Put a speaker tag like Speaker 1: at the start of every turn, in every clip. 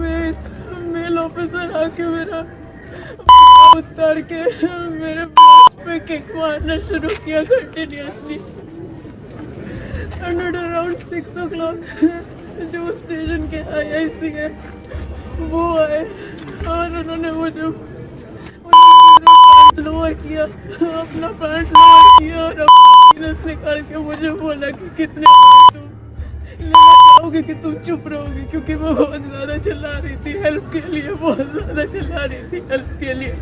Speaker 1: Mail officer आके मेरा उतार के मेरे पे किक मारना शुरू किया कंटिन्यूसली। एंड अराउंड 6 o'clock जो स्टेशन के IIC है वो आए और उन्होंने मुझे लोअर किया, अपना पैंट लोअर किया और अपना निकाल के मुझे बोला कि कितने तुम लेना चाहोगे कि तुम चुप रहोगे, क्योंकि मैं बहुत ज़्यादा चिल्ला रही थी हेल्प के लिए, बहुत ज़्यादा चिल्ला रही थी हेल्प के लिए।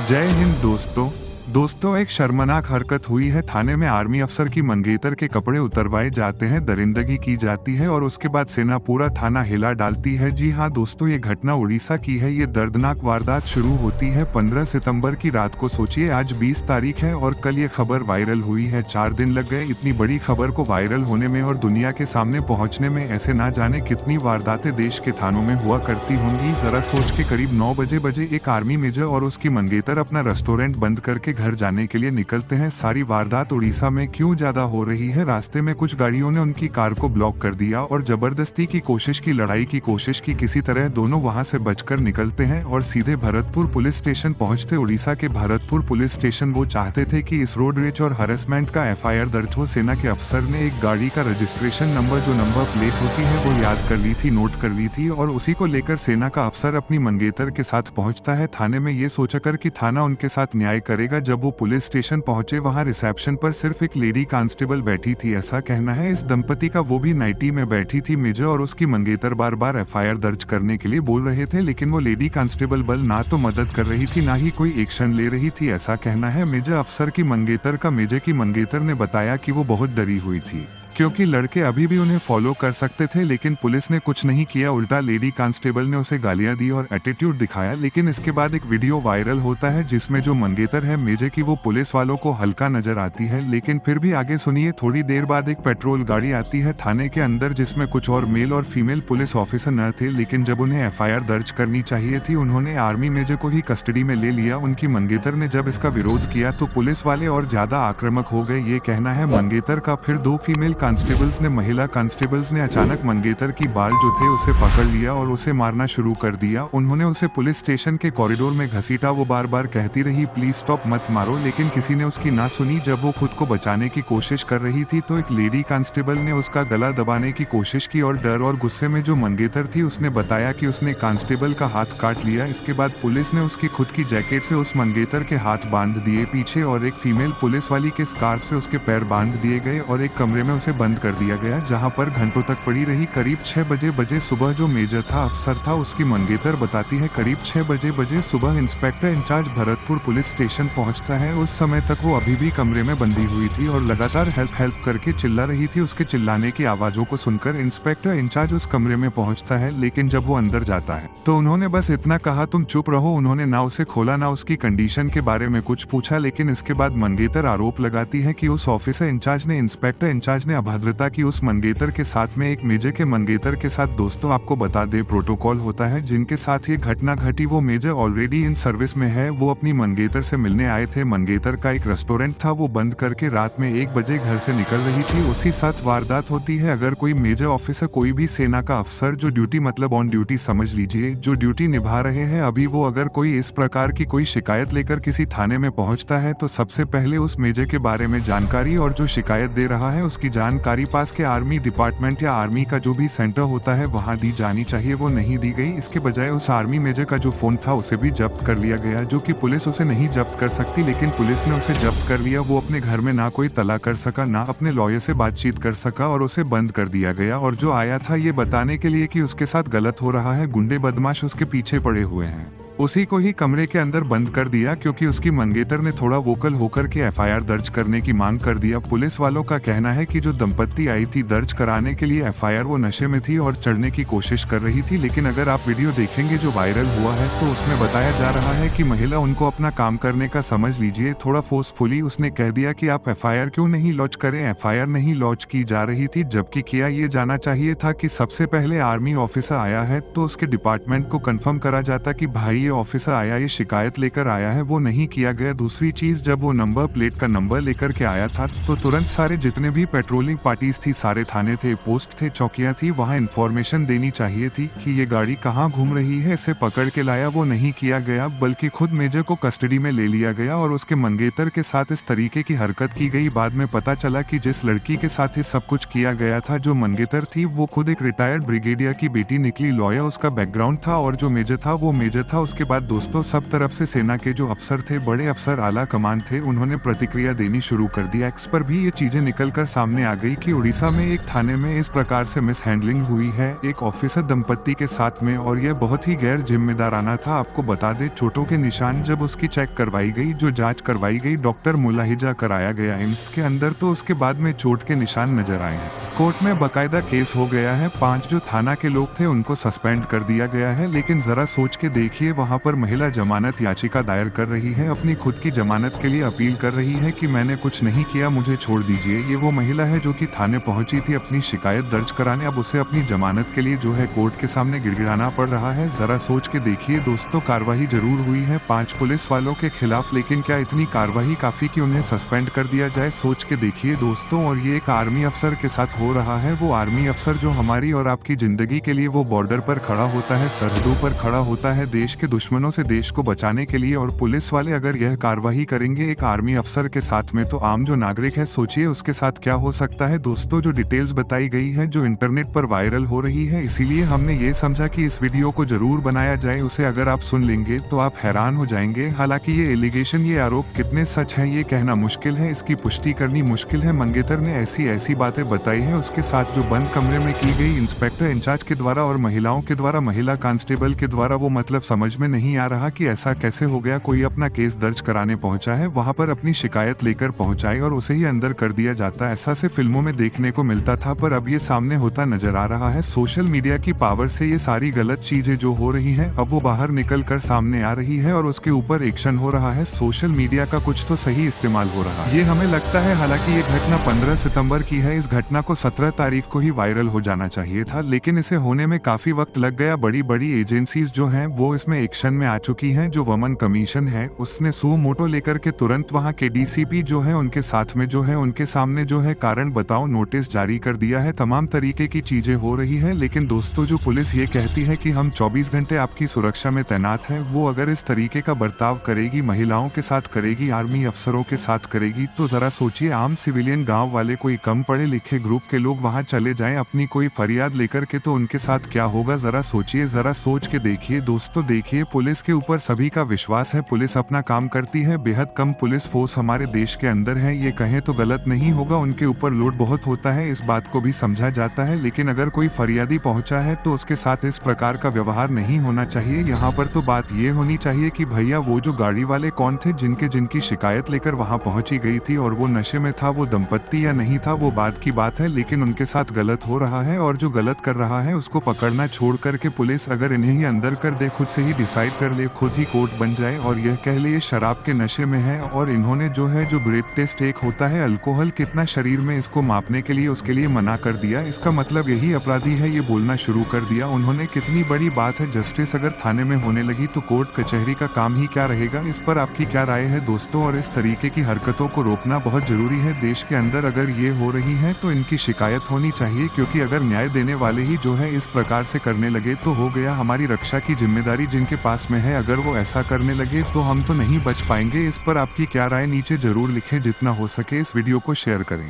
Speaker 2: जय हिंद दोस्तों एक शर्मनाक हरकत हुई है। थाने में आर्मी अफसर की मंगेतर के कपड़े उतरवाए जाते हैं, दरिंदगी की जाती है और उसके बाद सेना पूरा थाना हिला डालती है। जी हाँ दोस्तों, ये घटना उड़ीसा की है। ये दर्दनाक वारदात शुरू होती है 15 सितंबर की रात को। सोचिए आज 20 तारीख है और कल ये खबर वायरल हुई है। 4 दिन लग गए इतनी बड़ी खबर को वायरल होने में और दुनिया के सामने पहुंचने में। ऐसे ना जाने कितनी वारदातें देश के थानों में हुआ करती होंगी। जरा सोच के करीब 9 बजे एक आर्मी मेजर और उसकी मंगेतर अपना रेस्टोरेंट बंद करके घर जाने के लिए निकलते हैं। सारी वारदात उड़ीसा में क्यों ज्यादा हो रही है? रास्ते में कुछ गाड़ियों ने उनकी कार को ब्लॉक कर दिया और जबरदस्ती की कोशिश की, लड़ाई की कोशिश की। किसी तरह दोनों वहां से बचकर निकलते हैं और सीधे भरतपुर पुलिस स्टेशन पहुंचते। उड़ीसा के भरतपुर पुलिस स्टेशन वो चाहते थे कि इस रोड रेज और हरेसमेंट का FIR दर्ज हो। सेना के अफसर ने एक गाड़ी का रजिस्ट्रेशन नंबर, जो नंबर प्लेट होती है, वो याद कर ली थी, नोट कर ली थी और उसी को लेकर सेना का अफसर अपनी मंगेतर के साथ पहुंचता है थाने में, ये सोचकर कि थाना उनके साथ न्याय करेगा। जब वो पुलिस स्टेशन पहुंचे, वहां रिसेप्शन पर सिर्फ एक लेडी कांस्टेबल बैठी थी। ऐसा कहना है इस दंपति का, वो भी नाइटी में बैठी थी। मेजर और उसकी मंगेतर बार बार FIR दर्ज करने के लिए बोल रहे थे, लेकिन वो लेडी कांस्टेबल बल ना तो मदद कर रही थी, ना ही कोई एक्शन ले रही थी। ऐसा कहना है मेजर अफसर की मंगेतर का। मेजर की मंगेतर ने बताया कि वो बहुत डरी हुई थी क्योंकि लड़के अभी भी उन्हें फॉलो कर सकते थे, लेकिन पुलिस ने कुछ नहीं किया। उल्टा लेडी कांस्टेबल ने उसे गालियां दी और एटीट्यूड दिखाया। लेकिन इसके बाद एक वीडियो वायरल होता है जिसमें जो मंगेतर है मेजे की, वो पुलिस वालों को हल्का नजर आती है। लेकिन फिर भी आगे सुनिए। थोड़ी देर बाद एक पेट्रोल गाड़ी आती है थाने के अंदर, जिसमें कुछ और मेल और फीमेल पुलिस ऑफिसर न थे। लेकिन जब उन्हें FIR दर्ज करनी चाहिए थी, उन्होंने आर्मी मेजर को ही कस्टडी में ले लिया। उनकी मंगेतर ने जब इसका विरोध किया तो पुलिस वाले और ज्यादा आक्रामक हो गए, ये कहना है मंगेतर का। फिर 2 फीमेल कांस्टेबल्स ने, महिला कांस्टेबल्स ने अचानक मंगेतर की बाल जो थे उसे पकड़ लिया और उसे मारना शुरू कर दिया। उन्होंने उसे पुलिस स्टेशन के कॉरिडोर में घसीटा। वो बार बार कहती रही प्लीज स्टॉप, मत मारो, लेकिन किसी ने उसकी ना सुनी। जब वो खुद को बचाने की कोशिश कर रही थी तो एक लेडी कांस्टेबल ने उसका गला दबाने की कोशिश की और डर और गुस्से में जो मंगेतर थी उसने बताया कि उसने कांस्टेबल का हाथ काट लिया। इसके बाद पुलिस ने उसकी खुद की जैकेट से उस मंगेतर के हाथ बांध दिए पीछे और एक फीमेल पुलिस वाली के स्कार्फ से उसके पैर बांध दिए गए और एक कमरे में उसे बंद कर दिया गया, जहां पर घंटों तक पड़ी रही। करीब 6 बजे सुबह जो मेजर था, अफसर था, उसकी मंगेतर बताती है करीब 6 बजे सुबह inspector incharge Bharatpur police station पहुंचता है। उस समय तक वो अभी भी कमरे में बंदी हुई थी और लगातार हेल्प करके चिल्ला रही थी। उसके चिल्लाने की आवाजों को सुनकर इंस्पेक्टर इंचार्ज उस कमरे में पहुंचता है, लेकिन जब वो अंदर जाता है तो उन्होंने बस इतना कहा तुम चुप रहो। उन्होंने ना उसे खोला ना उसकी कंडीशन के बारे में कुछ पूछा। लेकिन इसके बाद मंगेतर आरोप लगाती है कि उस ऑफिसर इंचार्ज ने, इंस्पेक्टर इंचार्ज ने अभद्रता की उस मंगेतर के साथ में, एक मेजर के मंगेतर के साथ। दोस्तों आपको बता दे, प्रोटोकॉल होता है जिनके साथ ये घटना घटी, वो मेजर ऑलरेडी इन सर्विस में है। वो अपनी मंगेतर से मिलने आए थे। मंगेतर का एक रेस्टोरेंट था, वो बंद करके रात में 1 बजे घर से निकल रही थी। उसी साथ वारदात होती है। अगर कोई मेजर ऑफिसर, कोई भी सेना का अफसर जो ड्यूटी, मतलब ऑन ड्यूटी समझ लीजिए, जो ड्यूटी निभा रहे हैं अभी, वो अगर कोई इस प्रकार की कोई शिकायत लेकर किसी थाने में पहुंचता है तो सबसे पहले उस मेजर के बारे में जानकारी और जो शिकायत दे रहा है उसकी जानकारी पास के आर्मी डिपार्टमेंट या आर्मी का जो भी सेंटर होता है वहां दी जानी चाहिए। वो नहीं दी गई। इसके बजाय उस आर्मी मेजर का जो फोन था उसे भी जब्त कर लिया गया, जो कि पुलिस उसे नहीं जब्त कर सकती, लेकिन पुलिस ने उसे जब्त कर लिया। वो अपने घर में ना कोई तला कर सका, ना अपने लॉयर से बातचीत कर सका और उसे बंद कर दिया गया। और जो आया था ये बताने के लिए कि उसके साथ गलत हो रहा है, गुंडे बदमाश उसके पीछे पड़े हुए हैं, उसी को ही कमरे के अंदर बंद कर दिया क्योंकि उसकी मंगेतर ने थोड़ा वोकल होकर के FIR दर्ज करने की मांग कर दिया। पुलिस वालों का कहना है कि जो दंपत्ति आई थी दर्ज कराने के लिए FIR, वो नशे में थी और चढ़ने की कोशिश कर रही थी। लेकिन अगर आप वीडियो देखेंगे जो वायरल हुआ है तो उसमें बताया जा रहा है कि महिला उनको अपना काम करने का, समझ लीजिए, थोड़ा फोर्सफुली उसने कह दिया कि आप FIR क्यों नहीं लॉन्च करें। FIR नहीं लॉन्च की जा रही थी, जबकि किया ये जाना चाहिए था कि सबसे पहले आर्मी ऑफिसर आया है तो उसके डिपार्टमेंट को कंफर्म करा जाता कि भाई ऑफिसर आया, ये शिकायत लेकर आया है, वो नहीं किया गया। दूसरी चीज, जब वो नंबर प्लेट का नंबर लेकर के आया था तो तुरंत सारे जितने भी पेट्रोलिंग पार्टीज थी, सारे थाने थे, पोस्ट थे, चौकियां थी, वहां इन्फॉर्मेशन देनी चाहिए थी कि ये गाड़ी कहाँ घूम रही है, इसे पकड़ के लाया। वो नहीं किया गया, बल्कि खुद मेजर को कस्टडी में ले लिया गया और उसके मंगेतर के साथ इस तरीके की हरकत की गई। बाद में पता चला कि जिस लड़की के साथ ये सब कुछ किया गया था, जो मंगेतर थी, वो खुद एक रिटायर्ड ब्रिगेडियर की बेटी निकली, लॉयर उसका बैकग्राउंड था, और जो मेजर था वो मेजर था। उसके बाद दोस्तों सब तरफ से सेना के जो अफसर थे, बड़े अफसर, आला कमान थे, उन्होंने प्रतिक्रिया देनी शुरू कर दी। एक्स पर भी ये चीजें निकल कर सामने आ गई कि उड़ीसा में एक थाने में इस प्रकार से मिस हैंडलिंग हुई है एक ऑफिसर दंपत्ति के साथ में, और यह बहुत ही गैर जिम्मेदाराना था। आपको बता दे, चोटों के निशान जब उसकी चेक करवाई गई, जो जांच करवाई गई, डॉक्टर मुलाहिजा कराया गया एम्स के अंदर, तो उसके बाद में चोट के निशान नजर आए हैं। कोर्ट में बकायदा केस हो गया है। 5 जो थाना के लोग थे उनको सस्पेंड कर दिया गया है। लेकिन जरा सोच के देखिए, वहां पर महिला जमानत याचिका दायर कर रही है, अपनी खुद की जमानत के लिए अपील कर रही है कि मैंने कुछ नहीं किया, मुझे छोड़ दीजिए। ये वो महिला है जो कि थाने पहुंची थी अपनी शिकायत दर्ज कराने, अब उसे अपनी जमानत के लिए जो है कोर्ट के सामने गिड़गिड़ाना पड़ रहा है। जरा सोच के देखिए दोस्तों, कार्रवाई जरूर हुई है 5 पुलिस वालों के खिलाफ, लेकिन क्या इतनी कार्रवाई काफी कि उन्हें सस्पेंड कर दिया जाए? सोच के देखिए दोस्तों। और ये एक आर्मी अफसर के साथ हो रहा है, वो आर्मी अफसर जो हमारी और आपकी जिंदगी के लिए वो बॉर्डर पर खड़ा होता है, सरहदों पर खड़ा होता है, देश के दुश्मनों से देश को बचाने के लिए। और पुलिस वाले अगर यह कार्रवाई करेंगे एक आर्मी अफसर के साथ में, तो आम जो नागरिक है, सोचिए उसके साथ क्या हो सकता है। दोस्तों, जो डिटेल्स बताई गई है, जो इंटरनेट पर वायरल हो रही है, इसीलिए हमने ये समझा कि इस वीडियो को जरूर बनाया जाए। उसे अगर आप सुन लेंगे तो आप हैरान हो जाएंगे। हालांकि ये एलिगेशन, ये आरोप कितने सच है ये कहना मुश्किल है, इसकी पुष्टि करनी मुश्किल है। मंगेतर ने ऐसी बातें बताई है उसके साथ जो बंद कमरे में की गई इंस्पेक्टर इंचार्ज के द्वारा और महिलाओं के द्वारा, महिला कांस्टेबल के द्वारा, वो मतलब समझ में नहीं आ रहा कि ऐसा कैसे हो गया। कोई अपना केस दर्ज कराने पहुंचा है, वहां पर अपनी शिकायत लेकर पहुंचाए और उसे ही अंदर कर दिया जाता। ऐसा से फिल्मों में देखने को मिलता था, पर अब ये सामने होता नजर आ रहा है। सोशल मीडिया की पावर से ये सारी गलत चीजें जो हो रही हैं, अब वो बाहर निकल कर सामने आ रही है और उसके ऊपर एक्शन हो रहा है। सोशल मीडिया का कुछ तो सही इस्तेमाल हो रहा है, ये हमें लगता है। हालांकि ये घटना 15 सितंबर की है, इस घटना को 17 तारीख को ही वायरल हो जाना चाहिए था, लेकिन इसे होने में काफी वक्त लग गया। बड़ी बड़ी एजेंसीज जो हैं वो इसमें एक्शन में आ चुकी हैं। जो वमन कमीशन है उसने सू मोटो लेकर के तुरंत वहां के डीसीपी जो है उनके साथ में जो है उनके सामने जो है कारण बताओ नोटिस जारी कर दिया है। तमाम तरीके की चीजें हो रही है। लेकिन दोस्तों, जो पुलिस ये कहती है कि हम 24 घंटे आपकी सुरक्षा में तैनात है, वो अगर इस तरीके का बर्ताव करेगी, महिलाओं के साथ करेगी, आर्मी अफसरों के साथ करेगी, तो जरा सोचिए आम सिविलियन गाँव वाले, कोई कम पढ़े लिखे ग्रुप के लोग वहां चले जाएं अपनी कोई फरियाद लेकर के, तो उनके साथ क्या होगा? जरा सोचिए, जरा सोच के देखिए दोस्तों। देखिए, पुलिस के ऊपर सभी का विश्वास है, पुलिस अपना काम करती है। बेहद कम पुलिस फोर्स हमारे देश के अंदर है, ये कहें तो गलत नहीं होगा। उनके ऊपर लोड बहुत होता है, इस बात को भी समझा जाता है। लेकिन अगर कोई फरियादी पहुंचा है तो उसके साथ इस प्रकार का व्यवहार नहीं होना चाहिए। यहाँ पर तो बात ये होनी चाहिए कि भैया वो जो गाड़ी वाले कौन थे जिनकी शिकायत लेकर वहां पहुंची गई थी, और वो नशे में था, वो दंपत्ति या नहीं था, वो बात की बात है। लेकिन उनके साथ गलत हो रहा है, और जो गलत कर रहा है उसको पकड़ना छोड़ करके पुलिस अगर इन्हें ही अंदर कर दे, खुद से ही डिसाइड कर ले, खुद ही कोर्ट बन जाए और यह कह ले ये शराब के नशे में है, और इन्होंने जो है जो ब्रेथ टेस्ट एक होता है अल्कोहल कितना शरीर में, इसको मापने के लिए उसके लिए मना कर दिया। इसका मतलब यही अपराधी है, ये बोलना शुरू कर दिया उन्होंने। कितनी बड़ी बात है। जस्टिस अगर थाने में होने लगी तो कोर्ट कचहरी का काम ही क्या रहेगा? इस पर आपकी क्या राय है दोस्तों? और इस तरीके की हरकतों को रोकना बहुत जरूरी है। देश के अंदर अगर ये हो रही है तो इनकी शिकायत होनी चाहिए, क्योंकि अगर न्याय देने वाले ही जो है इस प्रकार से करने लगे तो हो गया। हमारी रक्षा की जिम्मेदारी जिनके पास में है, अगर वो ऐसा करने लगे तो हम तो नहीं बच पाएंगे। इस पर आपकी क्या राय नीचे जरूर लिखें, जितना हो सके इस वीडियो को शेयर करें।